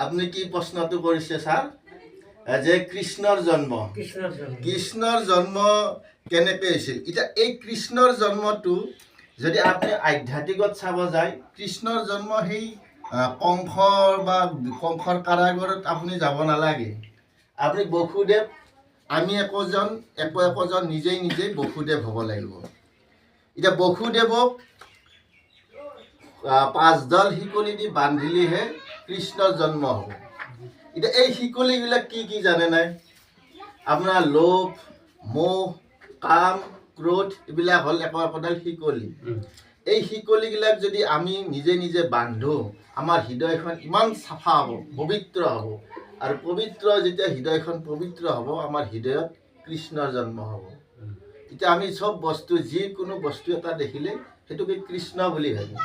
আপনি কি প্রশ্নটো করেছে স্যার যে কৃষ্ণর জন্ম কেনেকে হয়েছিল এটা এই কৃষ্ণর জন্মটো যদি আপনি আধ্যাত্মিকত চাব যায় কৃষ্ণর জন্ম সেই কংসৰ কাৰাগাৰত আপুনি যাব নালাগে আপুনি বসুদেৱ আমি একোজন নিজেই বসুদেৱ হ'ব লাগিব এতিয়া বসুদেৱক 5 দল শিকলি দি বান্ধিলেহে কৃষ্ণৰ জন্ম হ'ব এতিয়া এই শিকলিবিলাক কি জানে নাই আপোনাৰ লোভ মোহ কাম ক্ৰোধ এইবিলাক হ'ল একোডাল শিকলি এই শিকলিবিলাক যদি আমি নিজে বান্ধো আমাৰ হৃদয়খন ইমান চাফা হ'ব পবিত্ৰ হ'ব আৰু পবিত্ৰ যেতিয়া হৃদয়খন পবিত্ৰ হ'ব আমাৰ হৃদয়ত কৃষ্ণৰ জন্ম হ'ব এতিয়া আমি সব বস্তু যিকোনো বস্তু এটা দেখিলে সেটোকে কৃষ্ণ বুলি ভাবি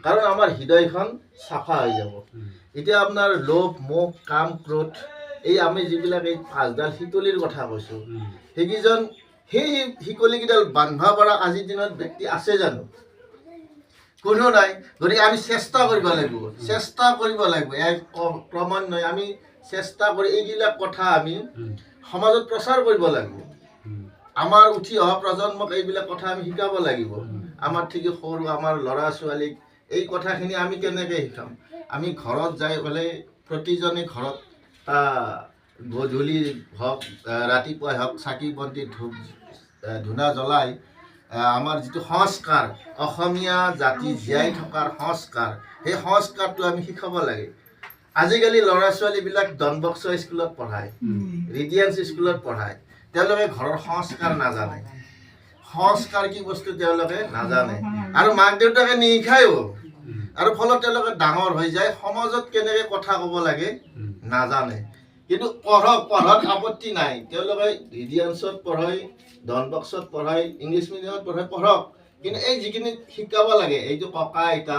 কাৰণ আমাৰ হৃদয়খন চাফা হৈ যাব এতিয়া আপোনাৰ লোভ মোহ কাম ক্ৰোধ এই আমি যিবিলাক এই 5ডাল শিকলিৰ কথা কৈছোঁ সেইকেইজন সেই শিকলিকেইডাল বান্ধা পৰা আজিৰ দিনত ব্যক্তি আছে জানো কোনো নাই গতিকে আমি চেষ্টা কৰিব লাগিব এক ক্ৰমান্বয়ে আমি চেষ্টা কৰি এইবিলাক কথা আমি সমাজত প্ৰচাৰ কৰিব লাগিব আমাৰ উঠি অহা প্ৰজন্মক এইবিলাক কথা আমি শিকাব লাগিব আমাৰ ঠিকে সৰু আমাৰ ল'ৰা ছোৱালীক এই কথাখিনি আমি কেনেকৈ শিকাম আমি ঘৰত যাই গ'লে প্ৰতিজনে ঘৰত গধূলি হওক ৰাতিপুৱাই হওক চাকি বন্তি ধূপ ধূনা জ্বলাই আমাৰ যিটো সংস্কাৰ অসমীয়া জাতি জীয়াই থকাৰ সংস্কাৰ সেই সংস্কাৰটো আমি শিকাব লাগে আজিকালি ল'ৰা ছোৱালীবিলাক ডনবস্ক স্কুলত পঢ়ায় ৰিডিয়েন্স স্কুলত পঢ়ায় তেওঁলোকে ঘৰৰ সংস্কাৰ নাজানে সংস্কাৰ কি বস্তু তেওঁলোকে নাজানে আৰু মাক দেউতাকে নিশিকায়ো আৰু ফলত তেওঁলোকে ডাঙৰ হৈ যায় সমাজত কেনেকৈ কথা ক'ব লাগে নাজানে কিন্তু পঢ়াত আপত্তি নাই তেওঁলোকে ৰিডিয়েন্সত পঢ়ায় ডনবস্কত পঢ়ায় ইংলিছ মিডিয়ামত পঢ়ক কিন্তু এই যিখিনি শিকাব লাগে এইটো ককা আইতা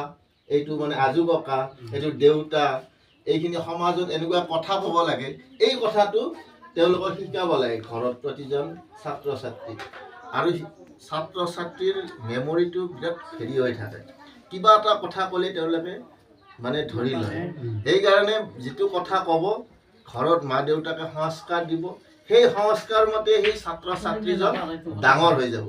এইটো মানে আজু ককা এইটো দেউতা এইখিনি সমাজত এনেকুৱা কথা ক'ব লাগে এই কথাটো তেওঁলোকক শিকাব লাগে ঘৰত প্ৰতিজন ছাত্ৰ ছাত্ৰী আৰু ছাত্ৰ ছাত্ৰীৰ মেমৰিটো বিৰাট হেৰি হৈ থাকে কিবা এটা কথা ক'লে তেওঁলোকে মানে ধৰি লয় সেইকাৰণে যিটো কথা ক'ব ঘৰত মা দেউতাকে সংস্কাৰ দিব সেই সংস্কাৰ মতে সেই ছাত্ৰ ছাত্ৰীজন ডাঙৰ হৈ যাব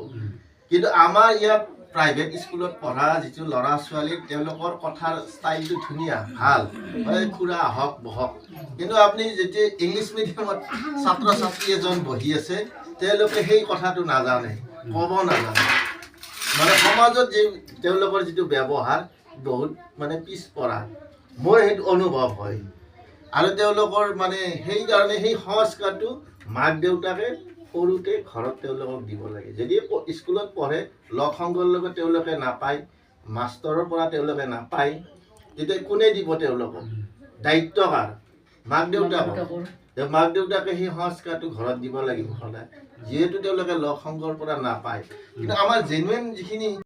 কিন্তু আমাৰ ইয়াত প্ৰাইভেট স্কুলত পঢ়া যিটো ল'ৰা ছোৱালী তেওঁলোকৰ কথাৰ ষ্টাইলটো ধুনীয়া ভাল মানে খুৰা আহক বহক কিন্তু আপুনি যেতিয়া ইংলিছ মিডিয়ামত ছাত্ৰ ছাত্ৰী এজন বহি আছে তেওঁলোকে সেই কথাটো নাজানে ক'ব নাজানে মানে সমাজত যি তেওঁলোকৰ যিটো ব্যৱহাৰ বহুত মানে পিছপৰা মোৰ সেইটো অনুভৱ হয় আৰু তেওঁলোকৰ মানে সেইকাৰণে সেই সংস্কাৰটো মাক দেউতাকে সৰুতে ঘৰত তেওঁলোকক দিব লাগে যদি স্কুলত পঢ়ে লগ সংগৰ লগত তেওঁলোকে নাপায় মাষ্টৰৰ পৰা তেওঁলোকে নাপায় তেতিয়া কোনে দিব তেওঁলোকক দায়িত্ব কাৰ মাক দেউতাকে সেই সংস্কাৰটো ঘৰত দিব লাগিব সদায় যিহেতু তেওঁলোকে লগ সংগৰ পৰা নাপায় কিন্তু আমাৰ জেনুইন যিখিনি